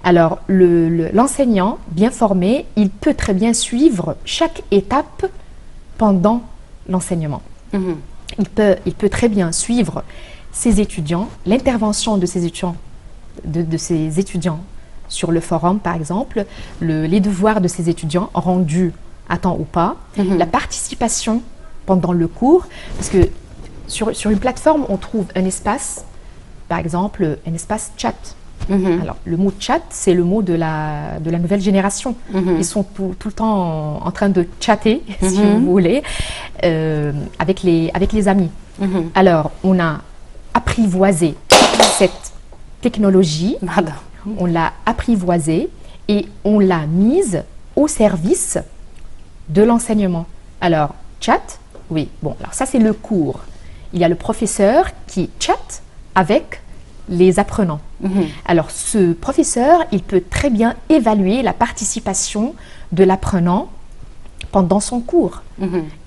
Alors, l'enseignant bien formé, il peut très bien suivre chaque étape pendant l'enseignement. Il peut très bien suivre ses étudiants, l'intervention de ses étudiants, de ses étudiants sur le forum, par exemple, les devoirs de ses étudiants rendus à temps ou pas, la participation pendant le cours, parce que sur une plateforme, on trouve un espace, par exemple, un espace chat. Alors, le mot chat, c'est le mot de la nouvelle génération. Ils sont tout le temps en train de chatter, si vous voulez, avec les amis. Alors, on a apprivoisé cette technologie, on l'a apprivoisée et on l'a mise au service de l'enseignement. Alors, chat, oui, bon, alors ça c'est le cours. Il y a le professeur qui chatte avec les apprenants. Alors, ce professeur, il peut très bien évaluer la participation de l'apprenant pendant son cours.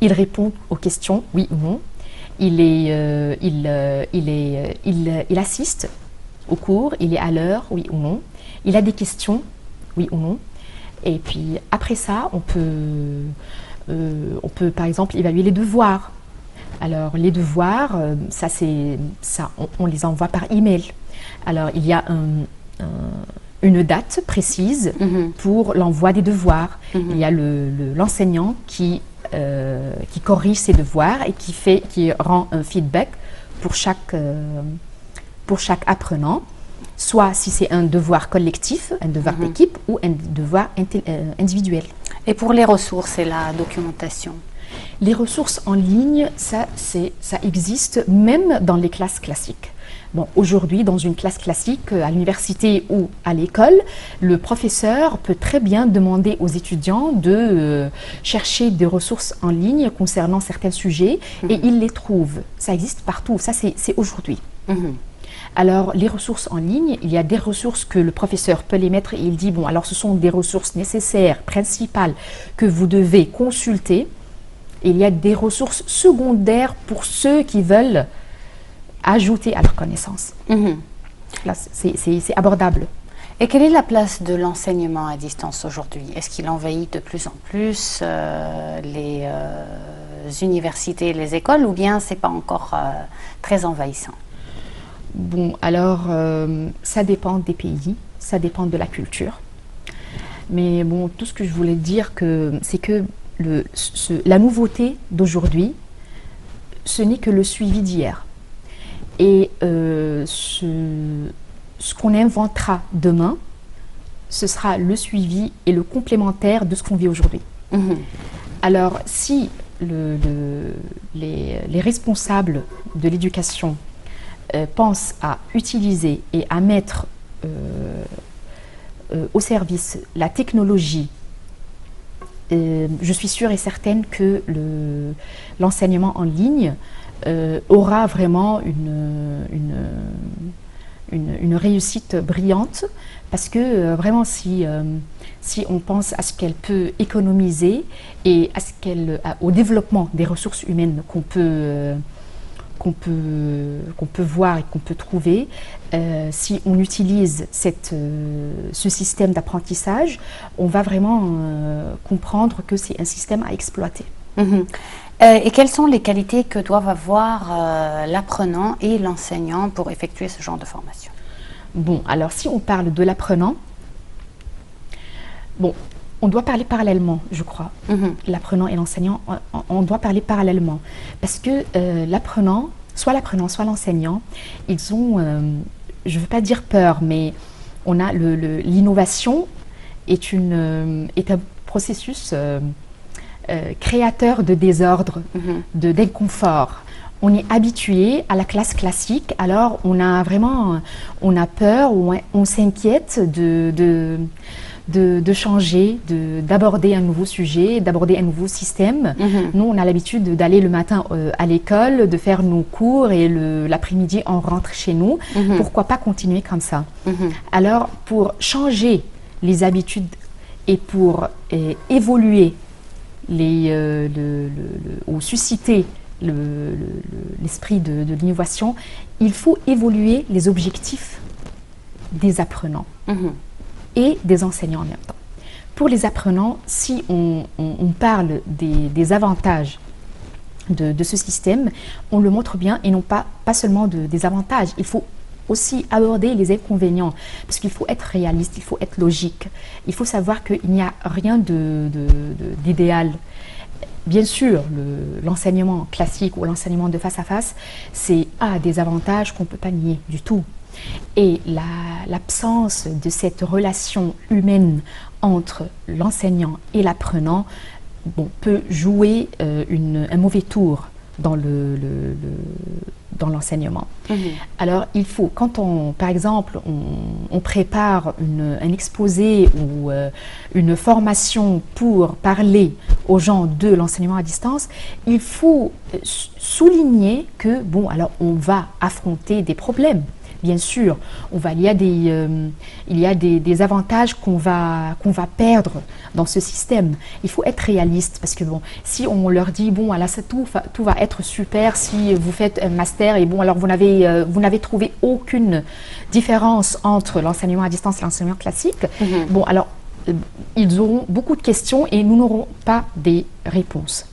Il répond aux questions, oui ou non. Il assiste au cours, il est à l'heure, oui ou non. Il a des questions, oui ou non. Et puis, après ça, on peut par exemple évaluer les devoirs. Alors, les devoirs, on les envoie par email. Alors, il y a une date précise pour l'envoi des devoirs. Il y a l'enseignant qui corrige ses devoirs et qui rend un feedback pour chaque apprenant, soit si c'est un devoir collectif, un devoir d'équipe ou un devoir individuel. Et pour les ressources et la documentation? Les ressources en ligne, ça existe même dans les classes classiques. Bon, aujourd'hui, dans une classe classique, à l'université ou à l'école, le professeur peut très bien demander aux étudiants de chercher des ressources en ligne concernant certains sujets et ils les trouvent. Ça existe partout, ça c'est aujourd'hui. Alors, les ressources en ligne, il y a des ressources que le professeur peut les mettre et il dit, bon, alors ce sont des ressources nécessaires, principales, que vous devez consulter. Et il y a des ressources secondaires pour ceux qui veulent ajouter à leurs connaissances. Là, c'est abordable. Et quelle est la place de l'enseignement à distance aujourd'hui? Est-ce qu'il envahit de plus en plus les universités et les écoles, ou bien c'est pas encore très envahissant? Bon, alors, ça dépend des pays, ça dépend de la culture. Mais bon, tout ce que je voulais dire, c'est que la nouveauté d'aujourd'hui, ce n'est que le suivi d'hier. Et ce qu'on inventera demain, ce sera le suivi et le complémentaire de ce qu'on vit aujourd'hui. Alors, si les responsables de l'éducation pensent à utiliser et à mettre au service la technologie, je suis sûre et certaine que l'enseignement en ligne aura vraiment une réussite brillante, parce que vraiment si on pense à ce qu'elle peut économiser et au développement des ressources humaines qu'on peut voir et qu'on peut trouver, si on utilise ce système d'apprentissage, on va vraiment comprendre que c'est un système à exploiter. Et quelles sont les qualités que doivent avoir l'apprenant et l'enseignant pour effectuer ce genre de formation? Bon, alors si on parle de l'apprenant, bon, on doit parler parallèlement, je crois. L'apprenant et l'enseignant, on doit parler parallèlement. Parce que l'apprenant, soit l'enseignant, ils ont, je ne veux pas dire peur, mais on a l'innovation est un processus créateur de désordre, d'inconfort. On est habitué à la classe classique, alors on a peur ou on s'inquiète de changer, d'aborder un nouveau sujet, d'aborder un nouveau système. Nous, on a l'habitude d'aller le matin à l'école, de faire nos cours et l'après-midi, on rentre chez nous. Pourquoi pas continuer comme ça? Alors, pour changer les habitudes et pour évoluer ou susciter l'esprit de l'innovation, il faut évoluer les objectifs des apprenants. et des enseignants en même temps. Pour les apprenants, si on parle des avantages de ce système, on le montre bien et non pas seulement des avantages. Il faut aussi aborder les inconvénients parce qu'il faut être réaliste, il faut être logique. Il faut savoir qu'il n'y a rien d'idéal. Bien sûr, l'enseignement classique ou l'enseignement de face à face, c'est des avantages qu'on ne peut pas nier du tout. Et l'absence de cette relation humaine entre l'enseignant et l'apprenant peut jouer un mauvais tour dans l'enseignement. Alors, il faut, quand par exemple, on prépare un exposé ou une formation pour parler aux gens de l'enseignement à distance, il faut souligner que, alors on va affronter des problèmes. Bien sûr, il y a des avantages qu'on va perdre dans ce système. Il faut être réaliste parce que si on leur dit alors tout va être super si vous faites un master et alors vous n'avez trouvé aucune différence entre l'enseignement à distance et l'enseignement classique. Alors ils auront beaucoup de questions et nous n'aurons pas des réponses.